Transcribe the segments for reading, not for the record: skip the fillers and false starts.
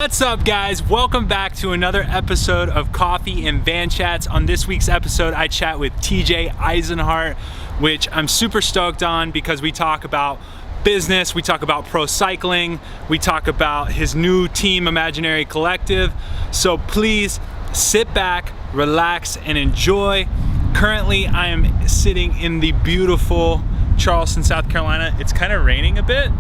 What's up, guys? Welcome back to another episode of Coffee and Van Chats. On this week's episode, I chat with TJ Eisenhart, which I'm super stoked on because we talk about business, we talk about pro cycling, we talk about his new team, Imaginary Collective. So please sit back, relax, and enjoy. Currently, I am sitting in the beautiful Charleston, South Carolina. It's kind of raining a bit,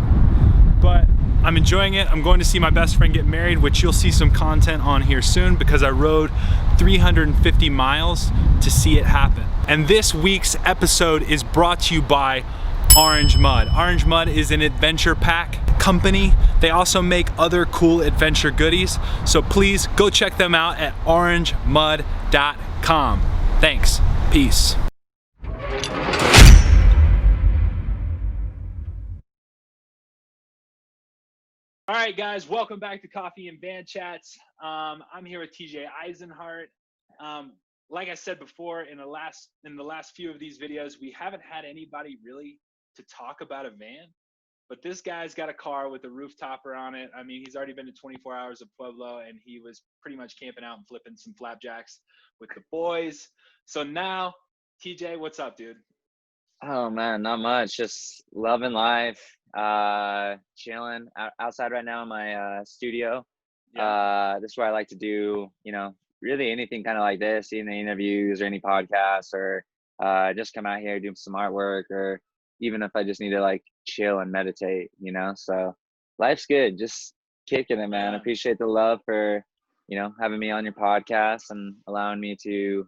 but I'm enjoying it. I'm going to see my best friend get married, which you'll see some content on here soon because I rode 350 miles to see it happen. And this week's episode is brought to you by Orange Mud. Orange Mud is an adventure pack company. They also make other cool adventure goodies. So please go check them out at orangemud.com. Thanks. Peace. All right, guys, welcome back to Coffee and Van Chats. I'm here with TJ Eisenhart. Like I said before, in the last few of these videos, we haven't had anybody really to talk about a van, but this guy's got a car with a roof topper on it. I mean, he's already been to 24 Hours of Pueblo, and he was pretty much camping out and flipping some flapjacks with the boys. So now, TJ, what's up, dude? Oh man, not much. Just loving life. Chilling outside right now in my studio. This is where I like to do, really anything kind of like this, even the interviews or any podcasts, or just come out here, do some artwork, or even if I just need to like chill and meditate, So life's good. Just kicking it, man. Yeah. Appreciate the love for, having me on your podcast and allowing me to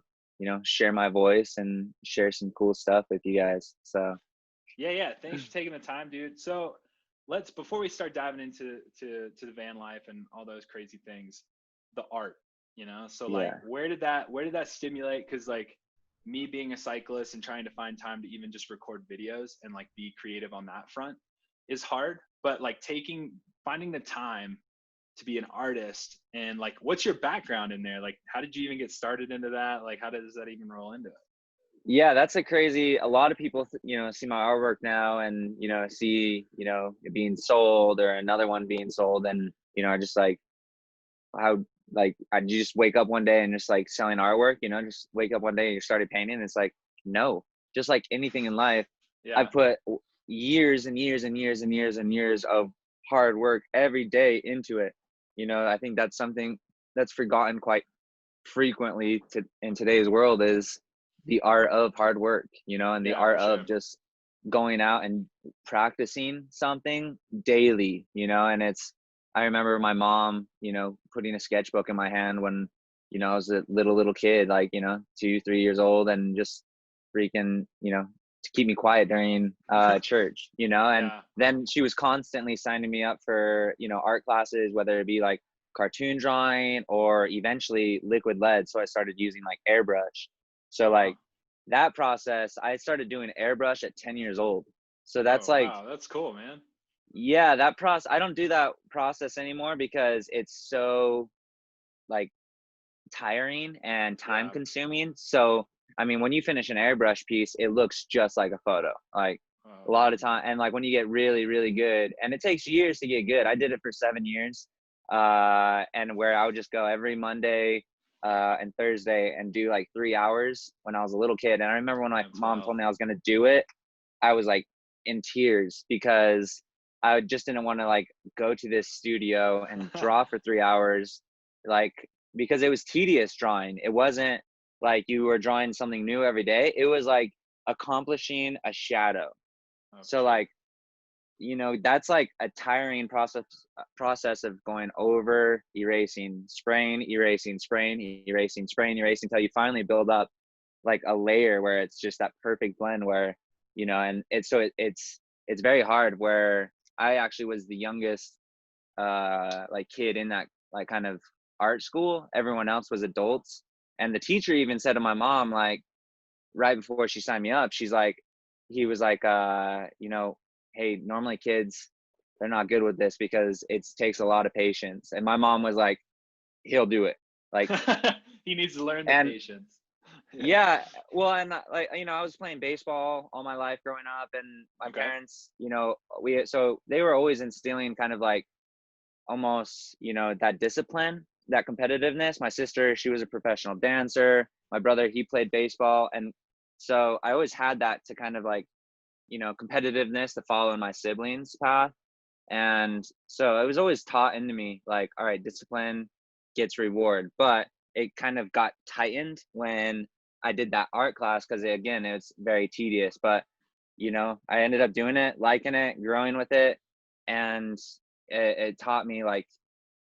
share my voice and share some cool stuff with you guys. So Yeah. Thanks for taking the time, dude. So before we start diving into the van life and all those crazy things, the art, So like, where did that stimulate? Because like me being a cyclist and trying to find time to even just record videos and like be creative on that front is hard. But like finding the time to be an artist, and like, what's your background in there? Like, how did you even get started into that? Like, how does that even roll into it? yeah, that's a lot of people, see my artwork now and, see, it being sold or another one being sold. And, just like how, like, I just wake up one day and just like selling artwork, just wake up one day and you started painting. It's like, no, just like anything in life, I put years and years and years and years and years of hard work every day into it. I think that's something that's forgotten quite frequently in today's world is the art of hard work, and the art of just going out and practicing something daily, and I remember my mom, putting a sketchbook in my hand when, I was a little kid, like, 2-3 years old, and just freaking, to keep me quiet during church, and then she was constantly signing me up for, art classes, whether it be like cartoon drawing or eventually liquid lead. So I started using like airbrush. So like that process, I started doing airbrush at 10 years old. So that's wow, that's cool, man. Yeah, that process, I don't do that process anymore because it's so like tiring and time consuming. So I mean, when you finish an airbrush piece, it looks just like a photo, like a lot of time. And like when you get really, really good, and it takes years to get good. I did it for 7 years, and where I would just go every Monday and Thursday and do like 3 hours when I was a little kid. And I remember when my mom told me I was going to do it, I was like in tears because I just didn't want to like go to this studio and draw for 3 hours, like, because it was tedious drawing. It wasn't like you were drawing something new every day. It was like accomplishing a shadow. So like, that's like a tiring process of going over, erasing, spraying, erasing, spraying, erasing, spraying, erasing, until you finally build up like a layer where it's just that perfect blend where, and it's very hard, where I actually was the youngest like kid in that like kind of art school. Everyone else was adults. And the teacher even said to my mom, like right before she signed me up, he was like, hey, normally kids, they're not good with this because it takes a lot of patience. And my mom was like, he'll do it. Like he needs to learn the patience. Yeah. Well, and like, I was playing baseball all my life growing up, and my parents, so they were always instilling kind of like almost, you know, that discipline, that competitiveness. My sister, she was a professional dancer. My brother, he played baseball. And so I always had that to kind of like, you know, competitiveness to follow in my siblings' path. And so it was always taught into me like, all right, discipline gets reward. But it kind of got tightened when I did that art class because, again, it's very tedious. But, you know, I ended up doing it, liking it, growing with it. And it taught me like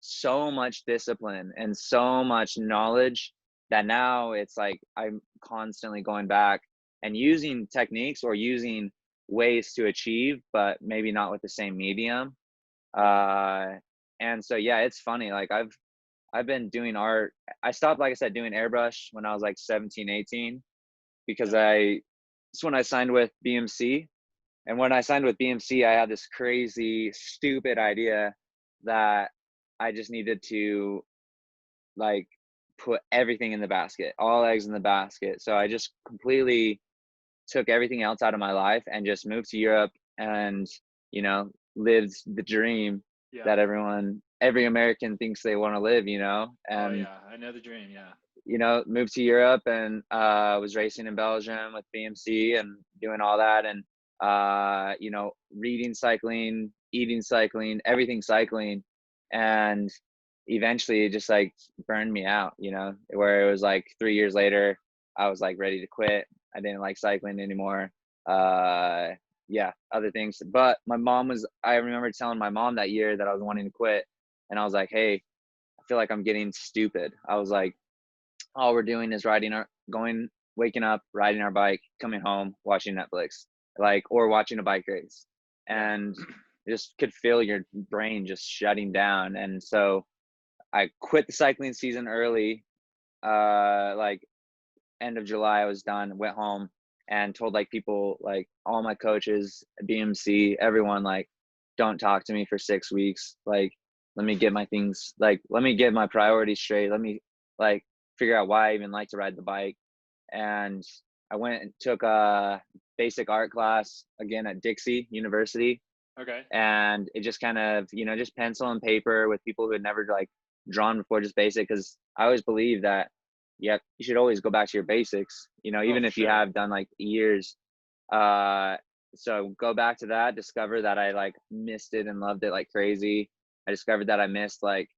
so much discipline and so much knowledge that now it's like I'm constantly going back and using techniques or using ways to achieve, but maybe not with the same medium. And so yeah, it's funny. Like I've been doing art. I stopped, like I said, doing airbrush when I was like 17, 18, because it's when I signed with BMC. And when I signed with BMC, I had this crazy, stupid idea that I just needed to like put everything in the basket, all eggs in the basket. So I just completely took everything else out of my life and just moved to Europe and, you know, lived the dream that every American thinks they want to live, you know. And oh yeah, I know the dream. Yeah. you know, moved to Europe and was racing in Belgium with BMC and doing all that. And you know, reading cycling, eating cycling, everything cycling. And eventually it just like burned me out, you know, where it was like 3 years later, I was like ready to quit. I didn't like cycling anymore. Yeah, other things. But I remember telling my mom that year that I was wanting to quit. And I was like, hey, I feel like I'm getting stupid. I was like, all we're doing is waking up, riding our bike, coming home, watching Netflix, like, or watching a bike race. And just could feel your brain just shutting down. And so I quit the cycling season early. Like end of July, I was done, went home and told like people, like all my coaches, BMC, everyone, like, don't talk to me for 6 weeks. Like, let me get my things, like, let me get my priorities straight. Let me like figure out why I even like to ride the bike. And I went and took a basic art class again at Dixie University. Okay. And it just kind of, you know, just pencil and paper with people who had never like drawn before, just basic. Cause I always believe that, yep, you should always go back to your basics, you know, even if you have done like years. So go back to that, discover that I like missed it and loved it like crazy. I discovered that I missed like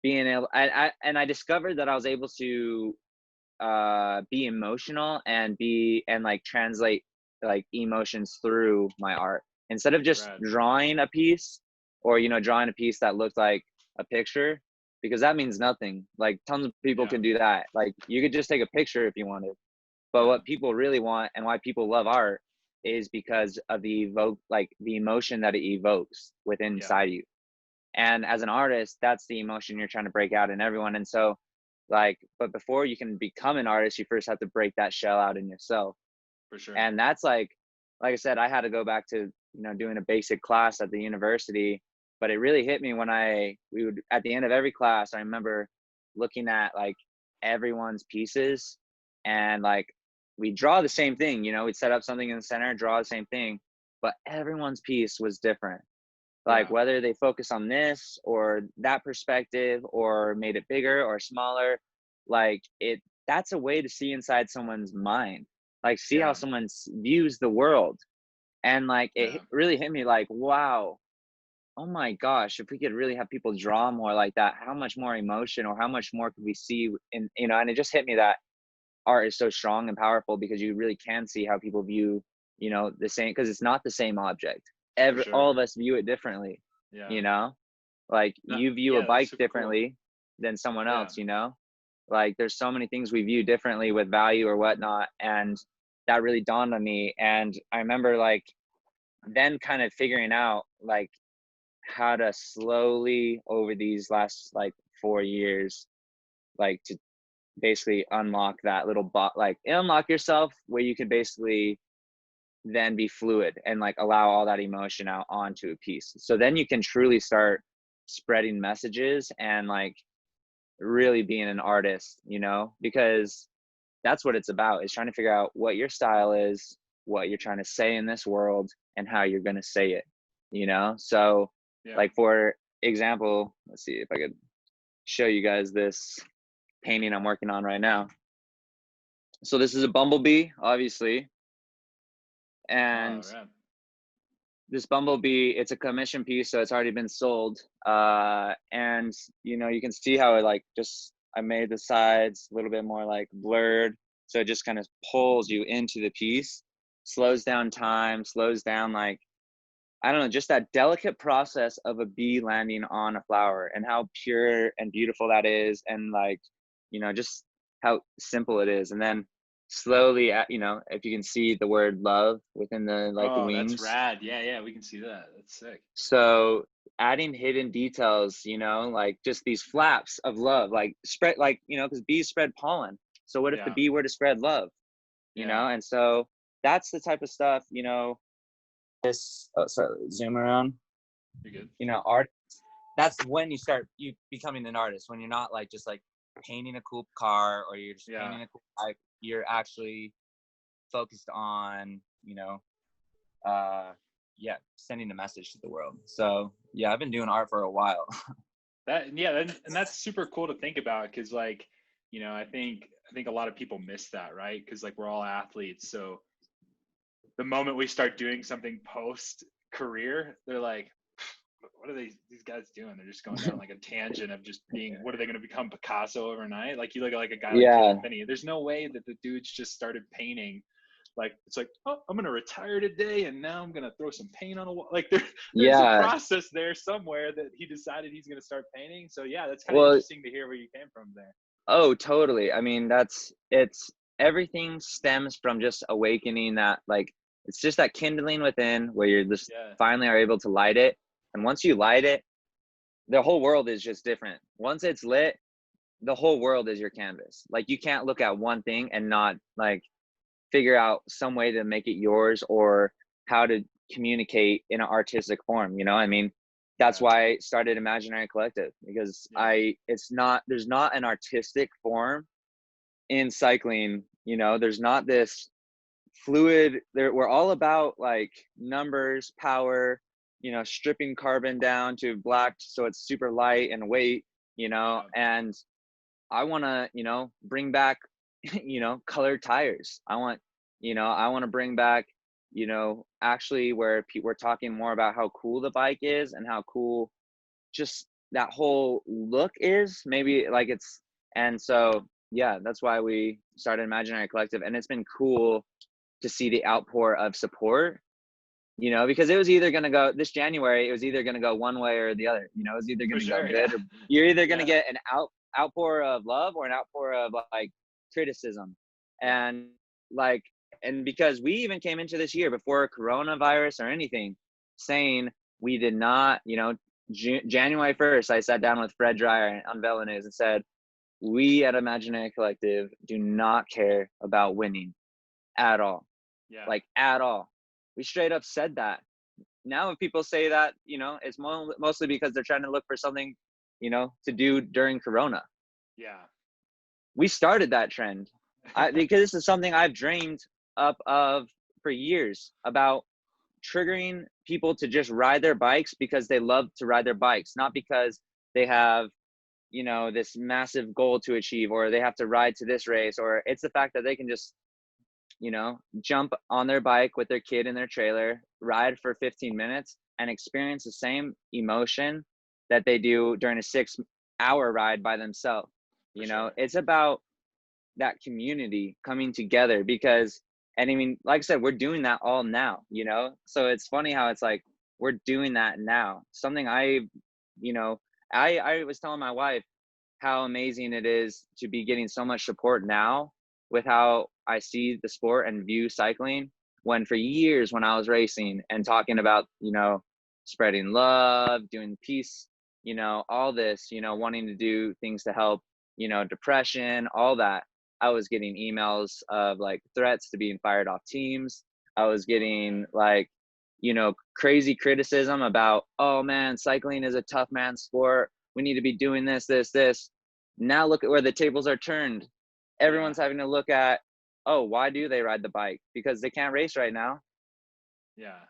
being able, I discovered that I was able to be emotional and like translate like emotions through my art instead of just drawing a piece, or, you know, drawing a piece that looked like a picture, because that means nothing. Like tons of people can do that. Like you could just take a picture if you wanted, but what people really want and why people love art is because of the emotion that it evokes within inside you. And as an artist, that's the emotion you're trying to break out in everyone. And so like, but before you can become an artist, you first have to break that shell out in yourself. For sure. And that's like I said, I had to go back to, you know, doing a basic class at the university, but it really hit me when we would, at the end of every class, I remember looking at like everyone's pieces, and like we draw the same thing, you know, we'd set up something in the center, draw the same thing, but everyone's piece was different. Like whether they focus on this or that perspective or made it bigger or smaller, like that's a way to see inside someone's mind, like see how someone views the world. And like it really hit me like, wow, oh my gosh, if we could really have people draw more like that, how much more emotion or how much more could we see in, you know. And it just hit me that art is so strong and powerful because you really can see how people view, you know, the same, because it's not the same object. All of us view it differently. You know, like you view a bike differently than someone else, you know, like there's so many things we view differently with value or whatnot. And that really dawned on me. And I remember like then kind of figuring out like how to slowly over these last like 4 years, like to basically unlock that little like unlock yourself where you can basically then be fluid and like allow all that emotion out onto a piece. So then you can truly start spreading messages and like really being an artist, you know, because that's what it's about, is trying to figure out what your style is, what you're trying to say in this world, and how you're going to say it, you know? So like example, let's see if I could show you guys this painting I'm working on right now. So this is a bumblebee, obviously. And this bumblebee, it's a commission piece, so it's already been sold. And you know, you can see how it like I made the sides a little bit more like blurred. So it just kind of pulls you into the piece, slows down time, slows down like, I don't know, just that delicate process of a bee landing on a flower and how pure and beautiful that is. And like, you know, just how simple it is. And then slowly, you know, if you can see the word love within the the wings. That's rad. Yeah, we can see that. That's sick. So adding hidden details, you know, like just these flaps of love, like spread, like, you know, because bees spread pollen. So what if the bee were to spread love, you know? And so that's the type of stuff, you know, sorry, zoom around. You're good. You know, art, that's when you start becoming an artist, when you're not like just like painting a cool car or you're just painting a cool bike. You're actually focused on, you know, sending a message to the world. So yeah, I've been doing art for a while. And that's super cool to think about, because like, you know, I think a lot of people miss that, right? Because like we're all athletes, so the moment we start doing something post career, they're like, what are these guys doing? They're just going down like a tangent of just being, what are they going to become, Picasso overnight? Like you look at like a guy like Finney. There's no way that the dude's just started painting. Like it's like, oh, I'm gonna retire today, and now I'm gonna throw some paint on a wall. Like there's a process there somewhere that he decided he's gonna start painting. So yeah, that's kind of interesting to hear where you came from there. Oh, totally. I mean, everything stems from just awakening that, like, it's just that kindling within where you're just finally are able to light it. And once you light it, the whole world is just different. Once it's lit, the whole world is your canvas. Like you can't look at one thing and not like figure out some way to make it yours or how to communicate in an artistic form, you know? I mean, that's why I started Imaginary Collective, because there's not an artistic form in cycling, you know? There's not this fluid there. We're all about like numbers, power, you know, stripping carbon down to black so it's super light and weight, you know? And I want to, you know, bring back you know, colored tires. I want to bring back, you know, actually where we're talking more about how cool the bike is and how cool just that whole look is, maybe like it's, and so, yeah, that's why we started Imaginary Collective. And it's been cool to see the outpour of support, you know, because it was either going to go this January, it was either going to go one way or the other, you know, it was either going to go good or you're either going to get an outpour of love or an outpour of like criticism. And like, and because we even came into this year before coronavirus or anything saying we did not, you know, January 1st, I sat down with Fred Dreyer on Vela News and said, we at Imaginary Collective do not care about winning at all. Like at all. We straight up said that. Now if people say that, you know, it's mostly because they're trying to look for something, you know, to do during Corona. We started that trend because this is something I've dreamed up of for years, about triggering people to just ride their bikes because they love to ride their bikes, not because they have, you know, this massive goal to achieve or they have to ride to this race, or it's the fact that they can just, you know, jump on their bike with their kid in their trailer, ride for 15 minutes and experience the same emotion that they do during a 6-hour ride by themselves. You know, it's about that community coming together because, and I mean, like I said, we're doing that all now, you know? So it's funny how it's like, we're doing that now. Something you know, I was telling my wife how amazing it is to be getting so much support now with how I see the sport and view cycling, when for years when I was racing and talking about, you know, spreading love, doing peace, you know, all this, you know, wanting to do things to help, you know, depression, all that. I was getting emails of like threats to being fired off teams. I was getting like, you know, crazy criticism about, oh man, cycling is a tough man sport. We need to be doing this. Now look at where the tables are turned. Everyone's having to look at, oh, why do they ride the bike? Because they can't race right now. Yeah.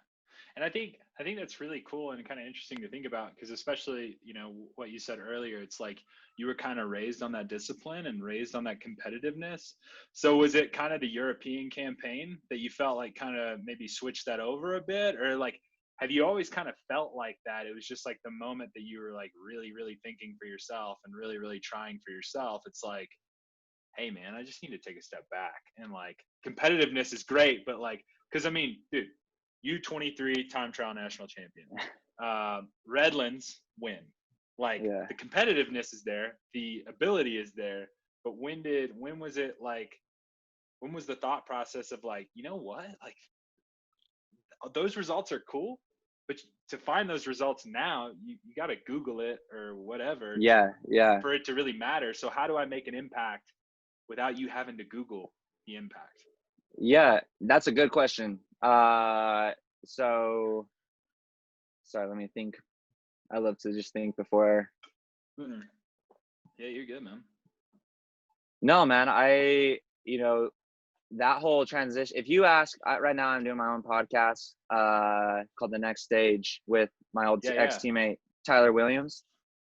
And I think I think that's really cool and kind of interesting to think about because especially, you know, what you said earlier, it's like you were kind of raised on that discipline and raised on that competitiveness. So was it kind of the European campaign that you felt like kind of maybe switched that over a bit, or like have you always kind of felt like that? It was just like the moment that you were like really, really thinking for yourself and really, really trying for yourself. It's like, hey man, I just need to take a step back and like competitiveness is great, but like, cause I mean, dude, U23 time trial national champion, Redlands win. Like Yeah. the competitiveness is there, the ability is there, but when was it like, when was the thought process of like, you know what, like those results are cool, but to find those results now, you got to Google it or whatever Yeah. Yeah. for it to really matter. So how do I make an impact without you having to Google the impact? Yeah. That's a good question. So sorry, let me think. I love to just think before. Mm-hmm. Yeah, you're good, man. No, man, you know, that whole transition, if you ask, right now I'm doing my own podcast called The Next Stage with my old Yeah. ex-teammate, Tyler Williams.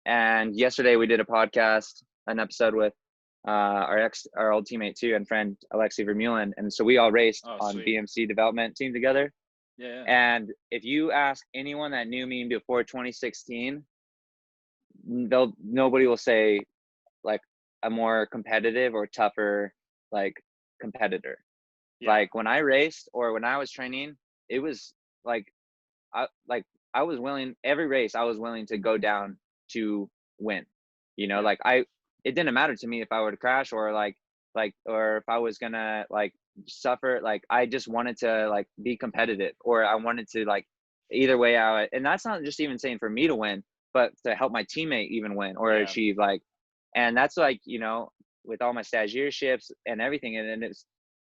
And yesterday we did an episode with our old teammate too and friend, Alexei Vermeulen. And so we all raced Oh, on sweet. BMC development team together. Yeah. And if you ask anyone that knew me before 2016, nobody will say like a more competitive or tougher like competitor. Yeah. Like when I raced or when I was training, it was like I was willing, every race I was willing to go down to win. You know, Yeah. like it didn't matter to me if I were to crash or or if I was gonna like suffer. Like I just wanted to like be competitive, or I wanted to like either way out. And that's not just even saying for me to win, but to help my teammate even win or Yeah. achieve like. And that's like, you know, with all my stagierships and everything, and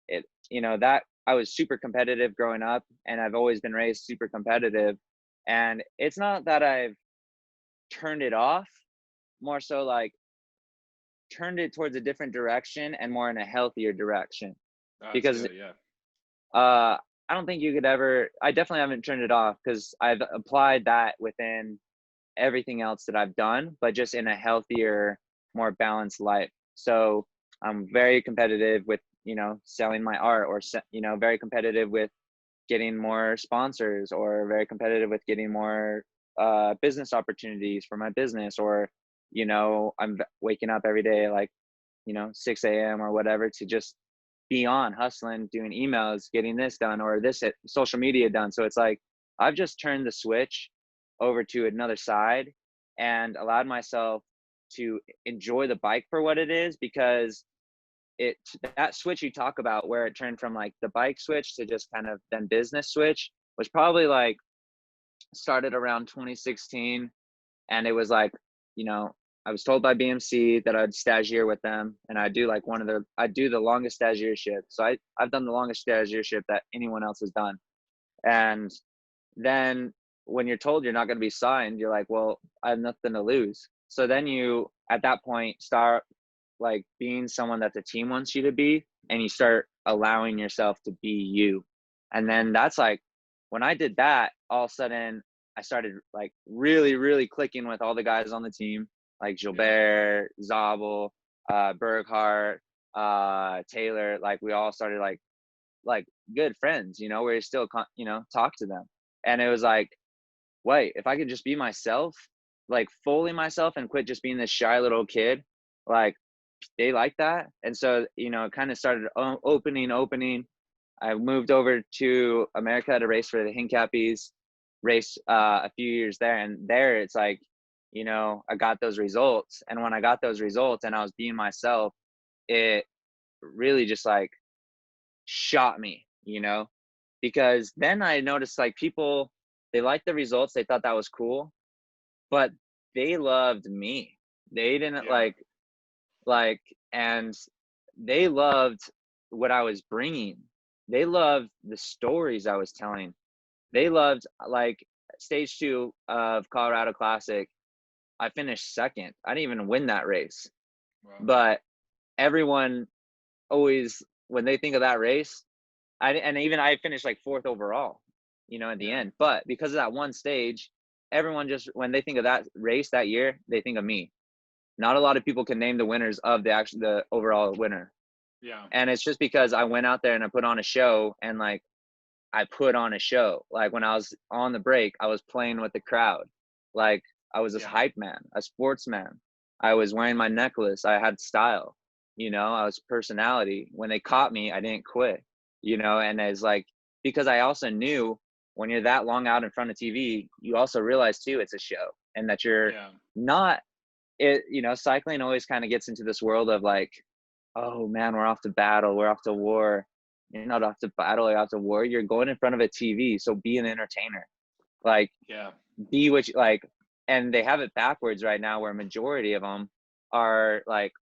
it you know, that I was super competitive growing up, and I've always been raised super competitive. And it's not that I've turned it off, more so like turned it towards a different direction and more in a healthier direction. Oh, that's Because good. Yeah. I don't think you could ever, I definitely haven't turned it off because I've applied that within everything else that I've done, but just in a healthier, more balanced life. So I'm very competitive with, you know, selling my art, or, you know, very competitive with getting more sponsors, or very competitive with getting more business opportunities for my business. Or, you know, I'm waking up every day like, you know, 6 a.m. or whatever to just be on hustling, doing emails, getting this done or this social media done. So it's like I've just turned the switch over to another side and allowed myself to enjoy the bike for what it is, because it, that switch you talk about where it turned from like the bike switch to just kind of then business switch was probably like started around 2016. And it was like, you know, I was told by BMC that I'd stagiaire with them, and I do like I do the longest stagiership. So I've done the longest stagiership that anyone else has done. And then when you're told you're not going to be signed, you're like, well, I have nothing to lose. So then you, at that point, start like being someone that the team wants you to be, and you start allowing yourself to be you. And then that's like, when I did that, all of a sudden I started like really, really clicking with all the guys on the team, like Gilbert, Zabel, Berghardt, Taylor. Like we all started like good friends, you know, where you still, you know, talk to them. And it was like, wait, if I could just be myself, like fully myself, and quit just being this shy little kid, like they like that. And so, you know, it kind of started opening. I moved over to America to race for the Hincappies, race a few years there. And there it's like, you know, I got those results. And when I got those results and I was being myself, it really just like shot me, you know, because then I noticed like people, they liked the results. They thought that was cool, but they loved me. They didn't like, and they loved what I was bringing. They loved the stories I was telling. They loved like stage 2 of Colorado Classic. I finished second. I didn't even win that race, but everyone always, when they think of that race, I finished like 4th overall. at the end. But because of that one stage, everyone just, when they think of that race that year, they think of me. Not a lot of people can name the winners of the overall winner. Yeah. And it's just because I went out there and I put on a show, and like I put on a show. Like when I was on the break, I was playing with the crowd. Like I was this hype man, a sportsman. I was wearing my necklace. I had style, I was personality. When they caught me, I didn't quit, and it's like, because I also knew when you're that long out in front of TV, you also realize too, it's a show, and that you're not it, cycling always kind of gets into this world of like, oh man, we're off to battle. We're off to war. You're not off to battle. You're off to war. You're going in front of a TV. So be an entertainer. Like, be what you like. And they have it backwards right now, where a majority of them are like,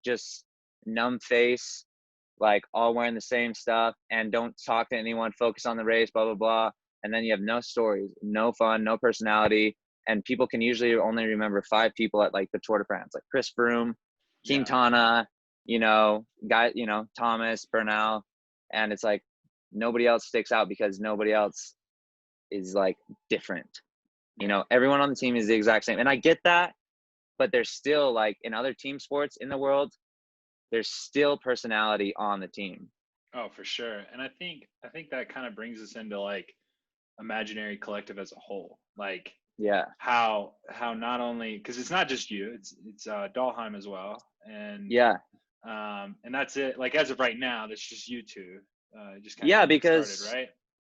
just numb face, like all wearing the same stuff and don't talk to anyone, focus on the race, blah, blah, blah. And then you have no stories, no fun, no personality. And people can usually only remember 5 people at like the Tour de France, like Chris Froome, Quintana, Thomas, Bernal. And it's like, nobody else sticks out because nobody else is like different. Everyone on the team is the exact same. And I get that, but there's still, like in other team sports in the world, there's still personality on the team. Oh, for sure. And I think that kind of brings us into like Imaginary Collective as a whole. Like, how not only, because it's not just you, it's Dahlheim as well. And and that's it. Like as of right now, that's just you two. Just kind of because started,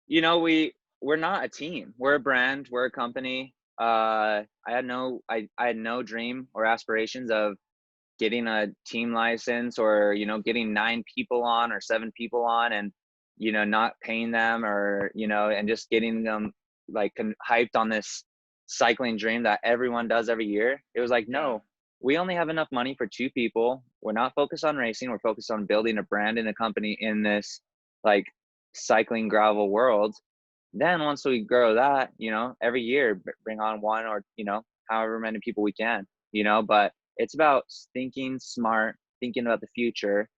right? We're not a team. We're a brand. We're a company. I had no dream or aspirations of getting a team license, or getting 9 people on or 7 people on, and not paying them, or and just getting them like hyped on this cycling dream that everyone does every year. It was like, no, we only have enough money for 2 people. We're not focused on racing. We're focused on building a brand and a company in this like cycling gravel world. Then once we grow that, every year bring on 1 or however many people we can, but it's about thinking smart, thinking about the future,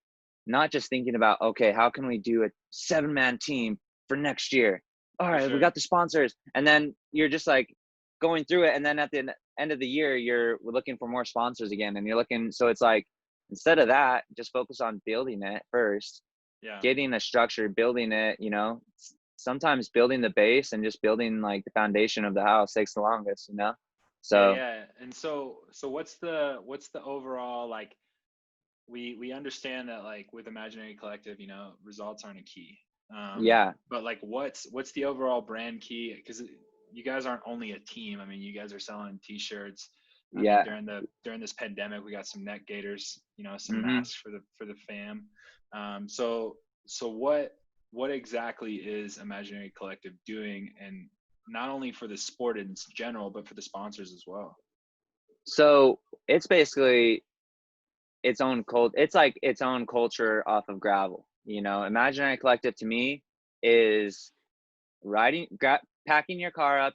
not just thinking about, okay, how can we do a 7-man team for next year? All right, we got the sponsors. And then you're just like going through it. And then at the end of the year, you're looking for more sponsors again. And you're looking, so it's like, instead of that, just focus on building it first, getting a structure, building it, sometimes building the base and just building like the foundation of the house takes the longest, So and so what's the overall, like, we understand that like with Imaginary Collective, results aren't a key, but like what's the overall brand key? Because you guys aren't only a team. I mean, you guys are selling t-shirts. I mean, during this pandemic, we got some neck gaiters, some masks for the fam. So what exactly is Imaginary Collective doing, and not only for the sport in general, but for the sponsors as well? So it's basically its own it's like its own culture off of gravel. Imaginary Collective to me is packing your car up,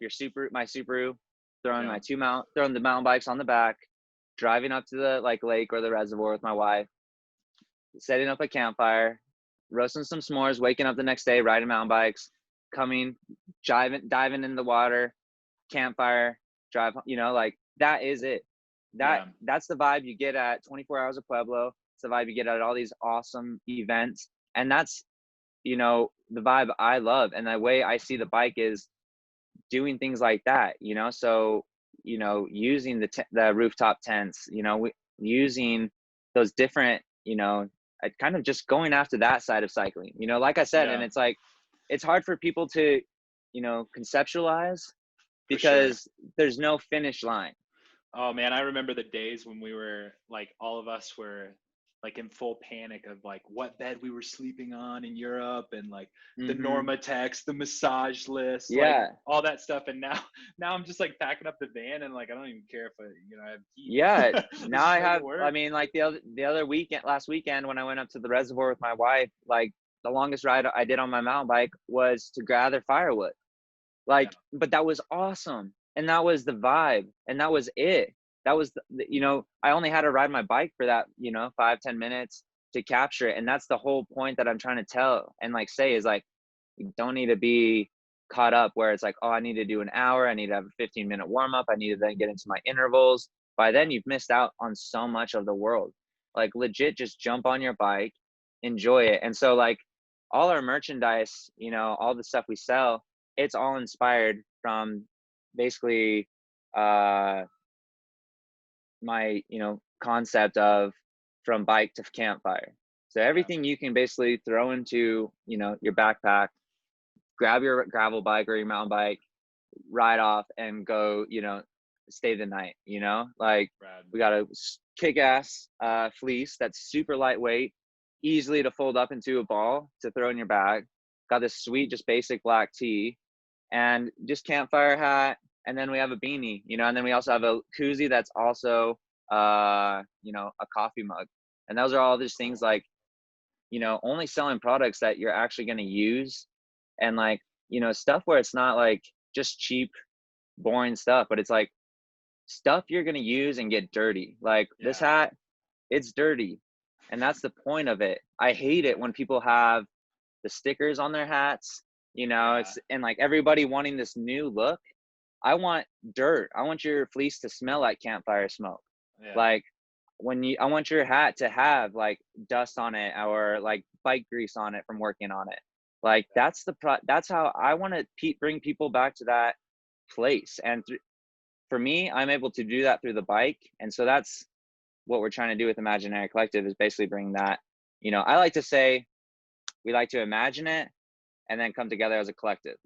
my Subaru, throwing the mountain bikes on the back, driving up to the like lake or the reservoir with my wife, setting up a campfire, roasting some s'mores, waking up the next day, riding mountain bikes, diving in the water, campfire, drive, like that is it. That's the vibe you get at 24 Hours of Pueblo. It's the vibe you get at all these awesome events. And that's, the vibe I love. And the way I see the bike is doing things like that, so, using the rooftop tents, using those different, kind of just going after that side of cycling, like I said, and it's like, it's hard for people to, conceptualize because there's no finish line. Oh man, I remember the days when we were like, all of us were like in full panic of like what bed we were sleeping on in Europe, and like the Norma text, the massage list, like all that stuff. And now I'm just like packing up the van, and like I don't even care if I have heat. Now I have work. I mean, like the other weekend, last weekend, when I went up to the reservoir with my wife, like the longest ride I did on my mountain bike was to gather firewood. Like, but that was awesome. And that was the vibe. And that was it. That was, I only had to ride my bike for that, 5-10 minutes to capture it. And that's the whole point that I'm trying to tell and like say is like, you don't need to be caught up where it's like, oh, I need to do an hour. I need to have a 15-minute warm up. I need to then get into my intervals. By then you've missed out on so much of the world. Like legit, just jump on your bike, enjoy it. And so like all our merchandise, you know, all the stuff we sell, it's all inspired from basically my, you know, concept of from bike to campfire. So everything you can basically throw into, you know, your backpack, grab your gravel bike or your mountain bike, ride off and go, you know, stay the night, you know, like Rad. we got a kick-ass fleece that's super lightweight, easily to fold up into a ball to throw in your bag. Got this sweet, just basic black tee and just campfire hat. And then we have a beanie, you know, and then we also have a koozie that's also, you know, a coffee mug. And those are all these things like, you know, only selling products that you're actually going to use and like, you know, stuff where it's not like just cheap, boring stuff, but it's like stuff you're going to use and get dirty. Like this hat, it's dirty. And that's the point of it. I hate it when people have the stickers on their hats, you know, it's and like everybody wanting this new look. I want dirt. I want your fleece to smell like campfire smoke. Like I want your hat to have like dust on it or like bike grease on it from working on it. Like that's that's how I want to bring people back to that place. And for me, I'm able to do that through the bike. And so that's what we're trying to do with Imaginary Collective is basically bring that, you know, I like to say we like to imagine it and then come together as a collective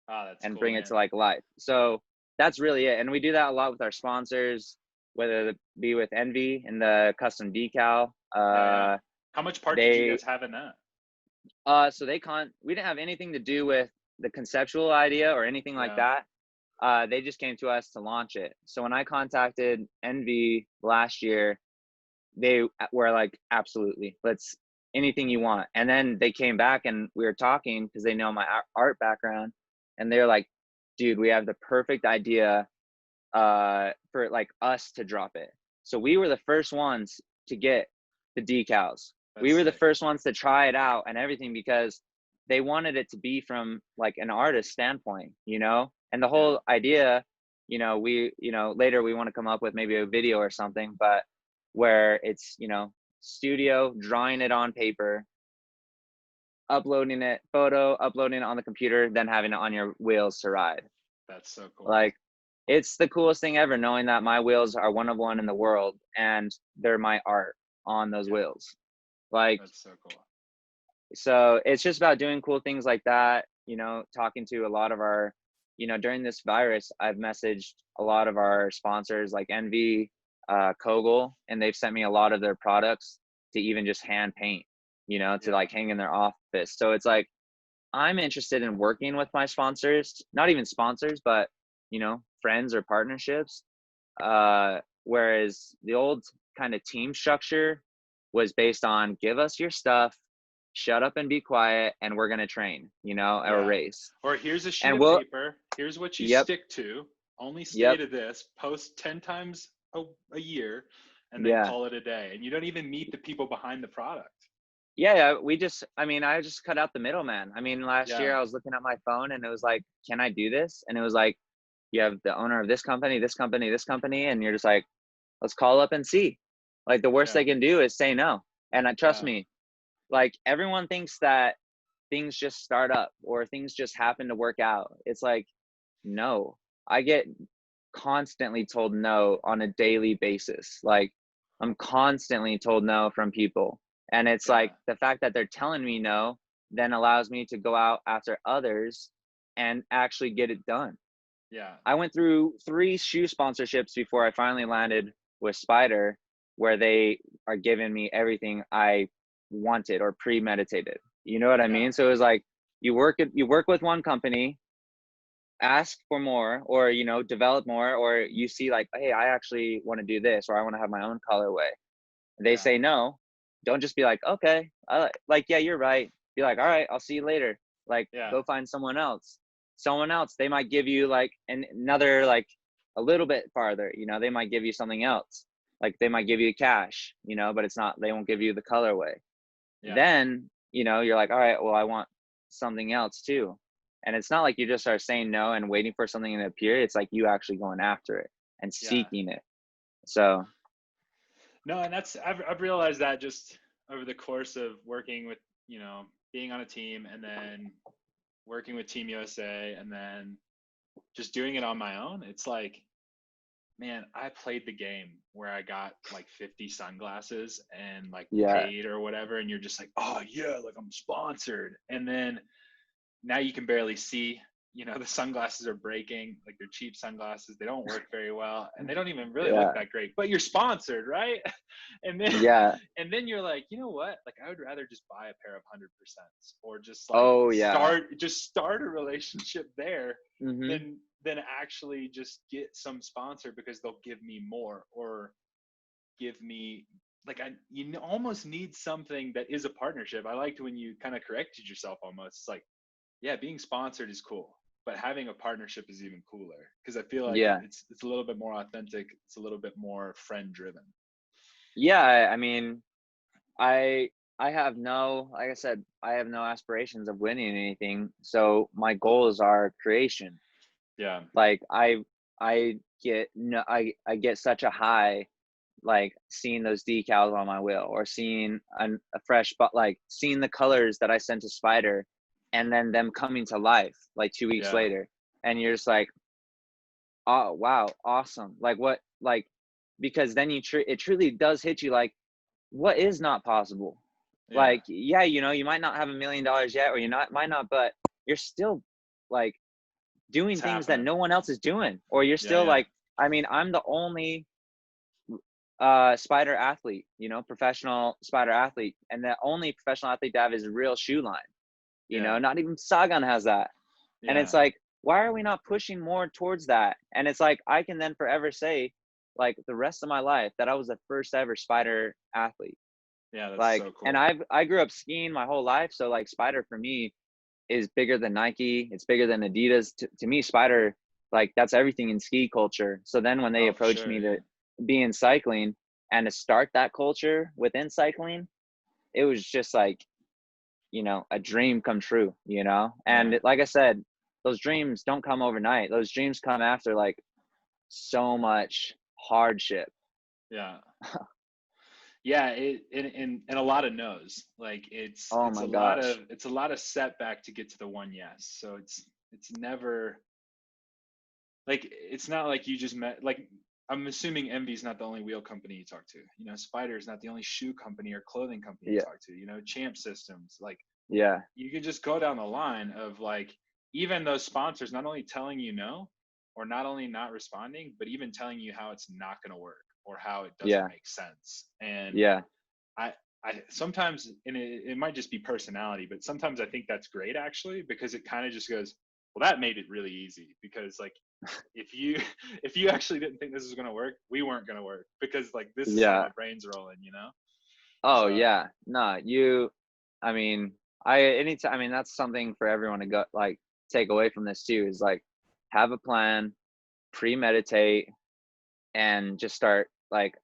and cool, bring it to like life. So that's really it. And we do that a lot with our sponsors, whether it be with Envy and the custom decal. How much part did you guys have in that? So we didn't have anything to do with the conceptual idea or anything like that. They just came to us to launch it. So when I contacted Envy last year, they were like, absolutely, let's anything you want. And then they came back and we were talking because they know my art background. And they're like, dude, we have the perfect idea for like us to drop it. So we were the first ones to get the decals. We were the first ones to try it out and everything because they wanted it to be from like an artist standpoint, you know? And the whole idea, you know, later we want to come up with maybe a video or something, but where it's, you know, studio, drawing it on paper, uploading it on the computer, then having it on your wheels to ride. That's so cool. Like, it's the coolest thing ever knowing that my wheels are one of one in the world and they're my art on those wheels. Like, that's so cool. So it's just about doing cool things like that, you know, talking to a lot of our, you know, during this virus, I've messaged a lot of our sponsors like Envy, Kogel, and they've sent me a lot of their products to even just hand paint, you know, to like hang in their office. So it's like, I'm interested in working with my sponsors, not even sponsors, but, you know, friends or partnerships. Whereas the old kind of team structure was based on give us your stuff, shut up and be quiet, and we're going to train, you know, or race. Or here's a sheet of paper. Here's what you stick to. Only stay to this. Post 10 times a year and then call it a day. And you don't even meet the people behind the product. Yeah, I just cut out the middleman. I mean, last year I was looking at my phone and it was like, can I do this? And it was like, you have the owner of this company, this company, this company. And you're just like, let's call up and see. Like the worst they can do is say no. And trust me, like everyone thinks that things just start up or things just happen to work out. It's like, no, I get constantly told no on a daily basis. Like I'm constantly told no from people. And it's like the fact that they're telling me no then allows me to go out after others and actually get it done. Yeah. I went through 3 shoe sponsorships before I finally landed with Spider, where they are giving me everything I wanted or premeditated. You know what I mean? So it was like you work with one company, ask for more, or you know, develop more, or you see like, hey, I actually want to do this, or I want to have my own colorway. They say no. Don't just be like, okay, like yeah, you're right. Be like, all right, I'll see you later. Like, go find someone else. Someone else. They might give you like another like a little bit farther. You know, they might give you something else. Like they might give you cash. You know, but it's not. They won't give you the colorway. Then you know you're like, all right, well, I want something else too. And it's not like you just are saying no and waiting for something to appear. It's like you actually going after it and Yeah. seeking it. So No, and I've realized that just over the course of working with, being on a team and then working with Team USA and then just doing it on my own. It's like, man, I played the game where I got like 50 sunglasses and like yeah, paid or whatever. And you're just like, oh yeah, like I'm sponsored. And then now you can barely see, the sunglasses are breaking, like they're cheap sunglasses. They don't work very well and they don't even really look yeah, that great, but you're sponsored, right? And then, yeah. and then you're like, you know what? Like I would rather just buy a pair of 100% or just like Oh yeah. start a relationship there Hmm. than actually just get some sponsor because they'll give me more or give me like almost need something that is a partnership. I liked when you kind of corrected yourself almost. It's like, yeah, being sponsored is cool, but having a partnership is even cooler because I feel like Yeah. it's a little bit more authentic. It's a little bit more friend driven. Yeah. I mean, I I have no, like I said, I have no aspirations of winning anything. So my goals are creation. Yeah, Like I get no I get such a high like seeing those decals on my wheel or seeing a fresh but like seeing the colors that I sent to Spider and then them coming to life like 2 weeks yeah, later. And you're just like, oh wow, awesome. Like what like because then it truly does hit you like what is not possible. yeah. Like yeah, you might not have $1 million yet or you not might not, but you're still like doing It's things that happening. no one else is doing, or you're Yeah, still yeah, like, I mean, I'm the only spider athlete, professional spider athlete, and the only professional athlete to have his real shoe line. yeah, Not even Sagan has that. And it's yeah, like, why are we not pushing more towards that? And it's like I can then forever say, like the rest of my life, that I was the first ever spider athlete. yeah. That's Like, so and cool. I grew up skiing my whole life, so like spider for me is bigger than Nike. It's bigger than Adidas. To me, Spider, like that's everything in ski culture. So then when they Oh, for approached sure. me Yeah, to be in cycling and to start that culture within cycling, it was just like, a dream come true, yeah, And like I said, those dreams don't come overnight. Those dreams come after like so much hardship. yeah. Yeah, and a lot of no's. Like it's Oh it's my a lot gosh. of it's a lot of setback to get to the one yes. So it's never like it's not like you just met like I'm assuming Envy's not the only wheel company you talk to. Spider is not the only shoe company or clothing company you Yeah. talk to. Champ Systems. Like Yeah. you could just go down the line of like even those sponsors not only telling you no or not only not responding, but even telling you how it's not going to work or how it doesn't Yeah. make sense. And Yeah. I I sometimes and it might just be personality, but sometimes I think that's great actually because it kind of just goes, well, that made it really easy because like if you if you actually didn't think this was going to work, we weren't going to work because like this is how Yeah. my brain's rolling. Oh So yeah. No, I mean, anytime, I mean, that's something for everyone to go, like, take away from this too, is like, have a plan, premeditate, and just start like,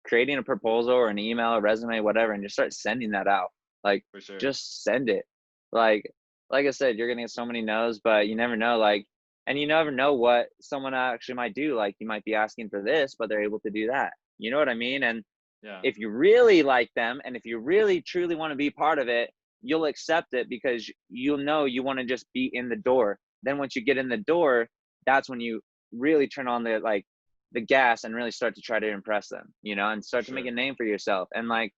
creating a proposal or an email, a resume, whatever, and just start sending that out. Like, for sure. just send it. Like, like I said, you're gonna get so many no's, but you never know. Like, and you never know what someone actually might do. Like, you might be asking for this, but they're able to do that. You know what I mean? And Yeah, if you really like them and if you really truly want to be part of it, you'll accept it because you'll know you want to just be in the door. Then once you get in the door, that's when you really turn on the gas and really start to try to impress them, and for start to make sure. a name for yourself. And like,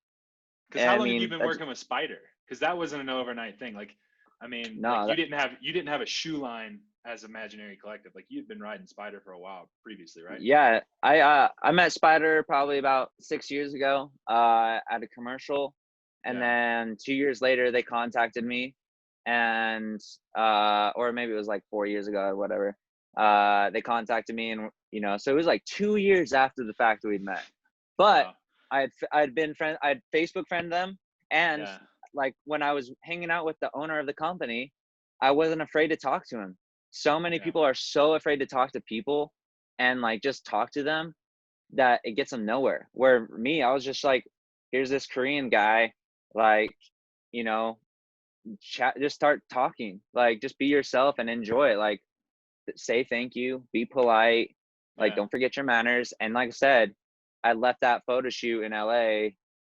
Because how I long have you mean, been that's working with Spider? Because that wasn't an overnight thing. Like, I mean, like no, you didn't have a shoe line as Imaginary Collective. Like you'd been riding Spider for a while previously, right? yeah, I met Spider probably about 6 years ago at a commercial, and Yeah, then 2 years later they contacted me, and or maybe it was like 4 years ago or whatever. They contacted me, and so it was like 2 years after the fact we'd met, but wow, I'd Facebook friend them, and yeah, like when I was hanging out with the owner of the company, I wasn't afraid to talk to him. So many yeah, people are so afraid to talk to people and like just talk to them that it gets them nowhere. Where me, I was just like, here's this Korean guy, like, you know, chat, just start talking, like just be yourself and enjoy it. Like say thank you, be polite, like don't forget your manners. And like I said, I left that photo shoot in LA,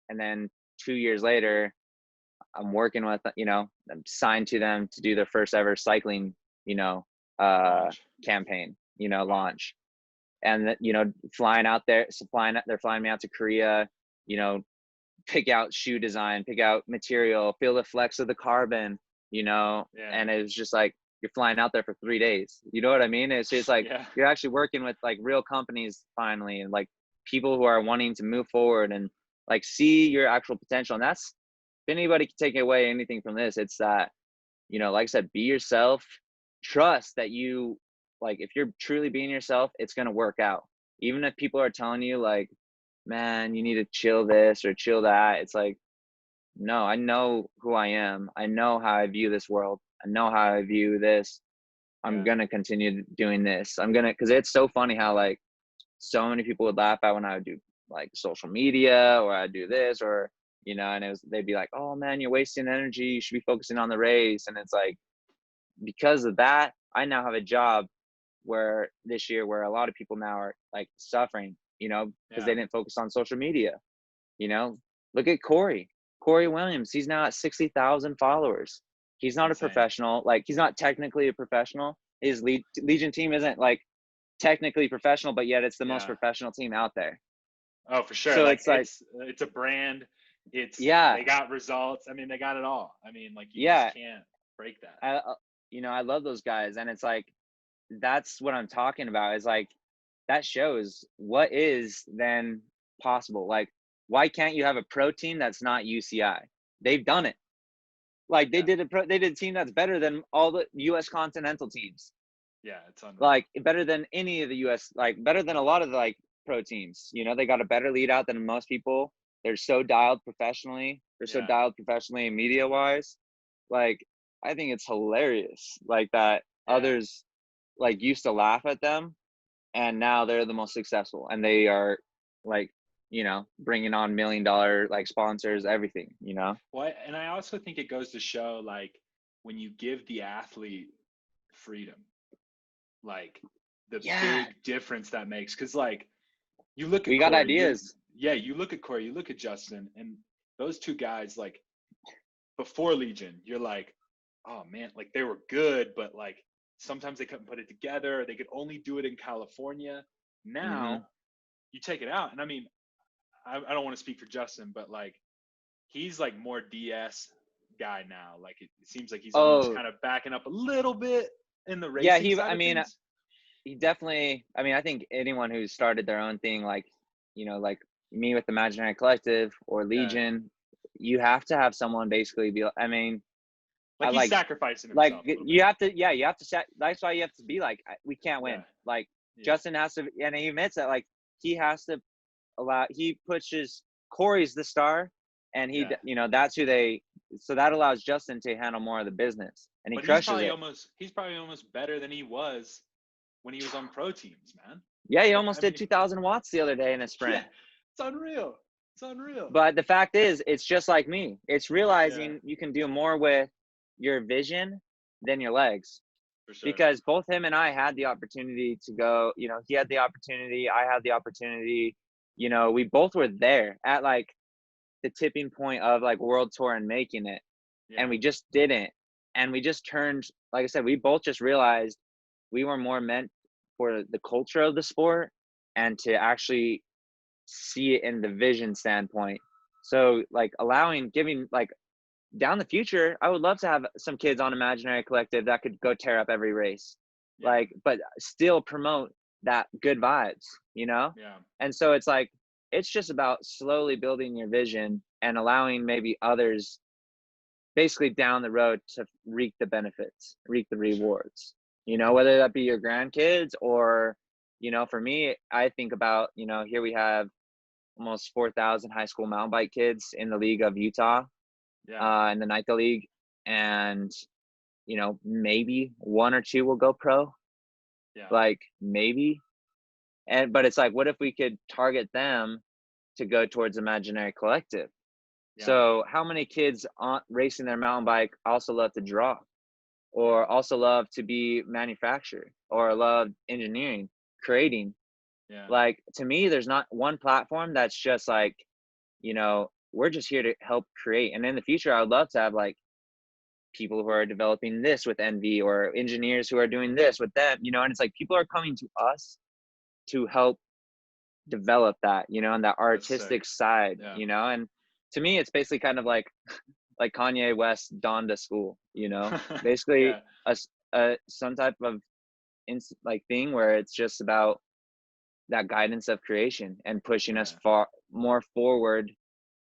and then 2 years later I'm working with, I'm signed to them to do their first ever cycling, campaign, launch. And flying out there, they're flying me out to Korea, pick out shoe design, pick out material, feel the flex of the carbon, and it was just like, you're flying out there for 3 days. You know what I mean? It's just like, you're actually working with like real companies finally, and like people who are wanting to move forward and like see your actual potential. And that's, if anybody can take away anything from this, it's that, like I said, be yourself, trust that like, if you're truly being yourself, it's going to work out. Even if people are telling you like, man, you need to chill this or chill that. It's like, no, I know who I am. I know how I view this world. I know how I view this. I'm going to continue doing this. Cause it's so funny how like so many people would laugh at when I would do like social media, or I do this, or, and they'd be like, oh man, you're wasting energy. You should be focusing on the race. And it's like, because of that, I now have a job where this year where a lot of people now are like suffering, because they didn't focus on social media. Look at Corey Williams. He's now at 60,000 followers. He's not a professional. Like, he's not technically a professional. His Legion team isn't like technically professional, but yet it's the most professional team out there. Oh, for sure. So like it's a brand. They got results. I mean, they got it all. I mean, like, you just can't break that. I love those guys. And it's like, that's what I'm talking about, is like, that shows what is then possible. Like, why can't you have a pro team that's not UCI? They've done it. Like, they did a team that's better than all the US continental teams. Yeah, it's unreal. Like, better than any of the US, like better than a lot of the like pro teams. They got a better lead out than most people. They're so dialed professionally. So dialed professionally media wise. Like, I think it's hilarious like that. Others like used to laugh at them, and now they're the most successful, and they are like, bringing on $1 million like sponsors, everything, Well, and I also think it goes to show, like, when you give the athlete freedom, like the big difference that makes. Because like, you look at we got ideas. You look at Corey, you look at Justin, and those two guys, like, before Legion, you're like, oh man, like, they were good, but like sometimes they couldn't put it together. They could only do it in California. Now you take it out, and I mean, I don't want to speak for Justin, but like, he's like more DS guy now. Like, it seems like he's almost kind of backing up a little bit in the racing side of things. He definitely, I think anyone who's started their own thing, like, like me with Imaginary Collective or Legion, you have to have someone basically be, like, he's sacrificing himself. Like, you have to, that's why you have to be like, we can't win. Like, Justin has to, and he admits that, like, he has to he pushes, Corey's the star, and he, that's who so that allows Justin to handle more of the business, and he crushes it. He's probably almost better than he was when he was on pro teams, man. Yeah, he almost did 2,000 watts the other day in a sprint. Yeah, it's unreal. But the fact is, it's just like me. It's realizing you can do more with your vision than your legs. For sure. Because both him and I had the opportunity to go, he had the opportunity, I had the opportunity, we both were there at like the tipping point of like world tour and making it. And we just didn't. And we just turned, like I said, we both just realized we were more meant for the culture of the sport and to actually see it in the vision standpoint. So like giving like down the future, I would love to have some kids on Imaginary Collective that could go tear up every race, like, but still promote that good vibes, And so it's like, it's just about slowly building your vision and allowing maybe others basically down the road to reap the benefits, reap the rewards, whether that be your grandkids or, for me, I think about, here we have almost 4,000 high school mountain bike kids in the League of Utah, in the NICA League. And, maybe one or two will go pro, like maybe. But it's like, what if we could target them to go towards Imaginary Collective? So how many kids racing their mountain bike also love to draw, or also love to be manufactured, or love engineering, creating? Like, to me, there's not one platform that's just like, we're just here to help create. And in the future, I would love to have like people who are developing this with Envy, or engineers who are doing this with them, and it's like people are coming to us to help develop that, and that artistic side, and to me, it's basically kind of like Kanye West Donda School, basically some type of like thing where it's just about that guidance of creation and pushing us far more forward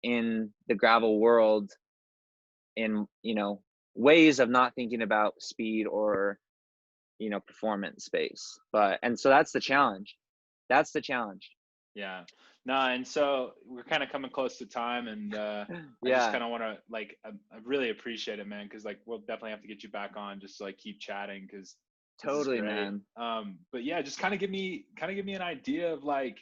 in the gravel world, in ways of not thinking about speed or performance space. And so that's the challenge. Yeah. No, and so we're kind of coming close to time, and I just kind of want to like, I really appreciate it, man, because like we'll definitely have to get you back on just to like keep chatting, because totally, man. But yeah, just kind of give me an idea of like,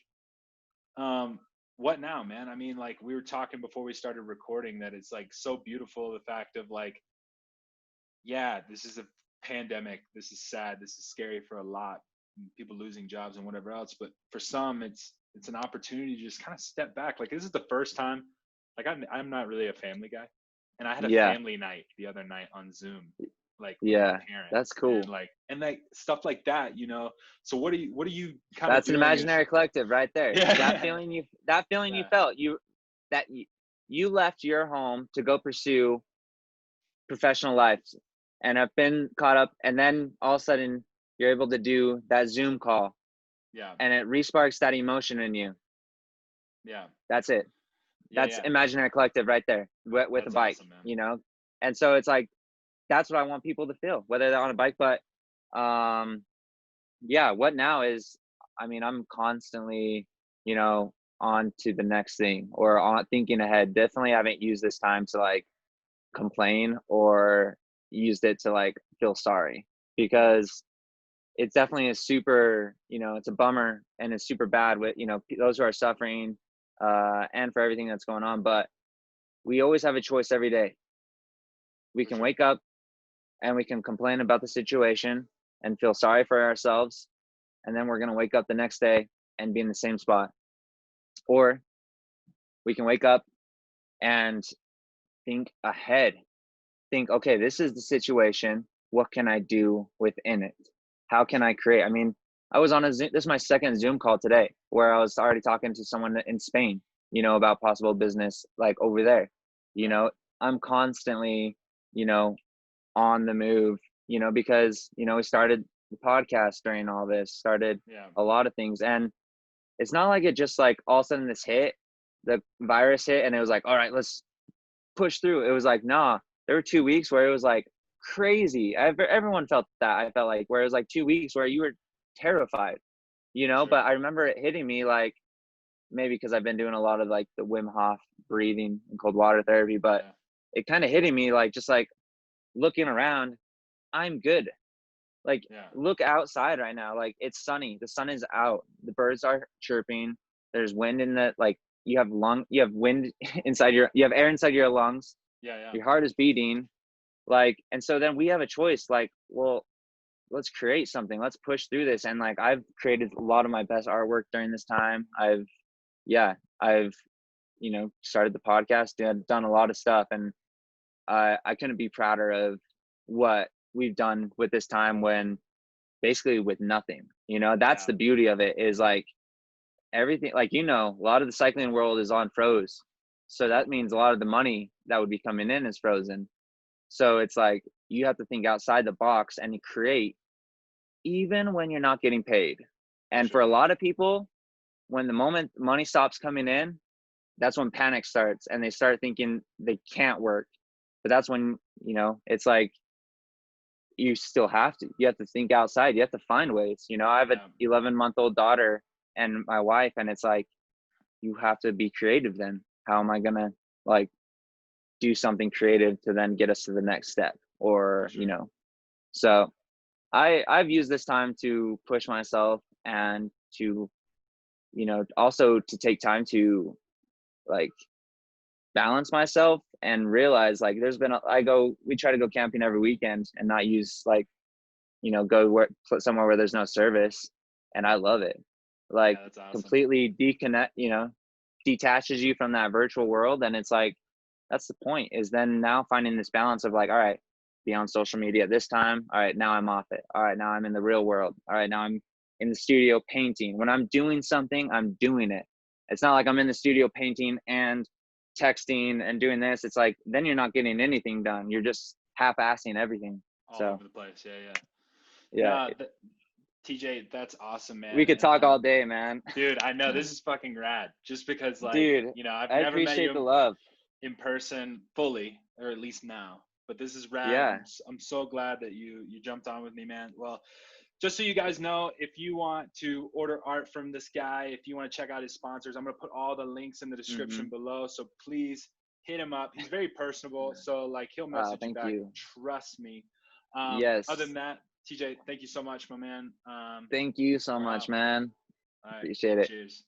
what now, man? I mean, like we were talking before we started recording that it's like so beautiful, the fact of like, yeah, this is a pandemic, this is sad, this is scary for a lot, people losing jobs and whatever else, but for some it's an opportunity to just kind of step back. Like this is the first time, like I'm not really a family guy, and I had a family night the other night on Zoom, like with my parents. That's cool. And like stuff like that, so what do you kind of that's an imaginary collective right there. That feeling you felt, you left your home to go pursue professional life and have been caught up, and then all of a sudden you're able to do that Zoom call, and it resparks that emotion in you. That's it. That's imaginary collective right there with a bike, awesome, and so it's like, that's what I want people to feel, whether they're on a bike. But what now is, I mean, I'm constantly on to the next thing, or on thinking ahead. Definitely haven't used this time to like complain, or used it to like feel sorry, because it's definitely a super, it's a bummer, and it's super bad with those who are suffering, and for everything that's going on. But we always have a choice every day. We can wake up and we can complain about the situation and feel sorry for ourselves, and then we're going to wake up the next day and be in the same spot. Or we can wake up and think ahead, think, okay, this is the situation, what can I do within it? How can I create? I mean, I was on a Zoom, this is my second Zoom call today, where I was already talking to someone in Spain, about possible business like over there. I'm constantly, on the move, because, we started the podcast during all this, started a lot of things. And it's not like it just like all of a sudden this hit, the virus hit, and it was like, all right, let's push through. It was like, nah, there were 2 weeks where it was like crazy. Everyone felt that. I felt like, where it was like 2 weeks where you were terrified, but I remember it hitting me, like, maybe because I've been doing a lot of like the Wim Hof breathing and cold water therapy, but it kind of hitting me like, just like looking around, I'm good. Like, look outside right now. Like, it's sunny. The sun is out. The birds are chirping. There's wind in the, like, you have wind inside you have air inside your lungs. Your heart is beating. Like, and so then we have a choice, like, well, let's create something. Let's push through this. And like, I've created a lot of my best artwork during this time. I've started the podcast, done a lot of stuff, and I couldn't be prouder of what we've done with this time, when basically with nothing. That's the beauty of it, is like everything, like, a lot of the cycling world is on froze, so that means a lot of the money that would be coming in is frozen. So it's like, you have to think outside the box and create, even when you're not getting paid. And for a lot of people, when the moment money stops coming in, that's when panic starts, and they start thinking they can't work. But that's when, it's like, you have to think outside. You have to find ways. I have an 11-month-old daughter and my wife, and it's like, you have to be creative then. How am I going to like do something creative to then get us to the next step? Or, so I've used this time to push myself, and to, also to take time to like balance myself and realize like we try to go camping every weekend and not use like, you know, somewhere where there's no service. And I love it. Like Yeah, that's awesome. completely detaches you from that virtual world. And it's like, that's the point, is then now finding this balance of like, all right, be on social media at this time. All right, now I'm off it. All right, now I'm in the real world. All right, now I'm in the studio painting. When I'm doing something, I'm doing it. It's not like I'm in the studio painting and texting and doing this. It's like, then you're not getting anything done. You're just half-assing everything. All So over the place. yeah. TJ, that's awesome, man. We could talk all day, man. Dude, I know, this is fucking rad. Just because, like, Dude, you know, I've I never met appreciate you the love. in person fully, or at least now. But this is rad. Yeah. I'm so glad that you jumped on with me, man. Well, just so you guys know, if you want to order art from this guy, if you want to check out his sponsors, I'm going to put all the links in the description below. So please hit him up. He's very personable. So like, he'll message you back. Trust me. Yes. Other than that, TJ, thank you so much, my man. Thank you so much, man. All right. Appreciate it. Cheers.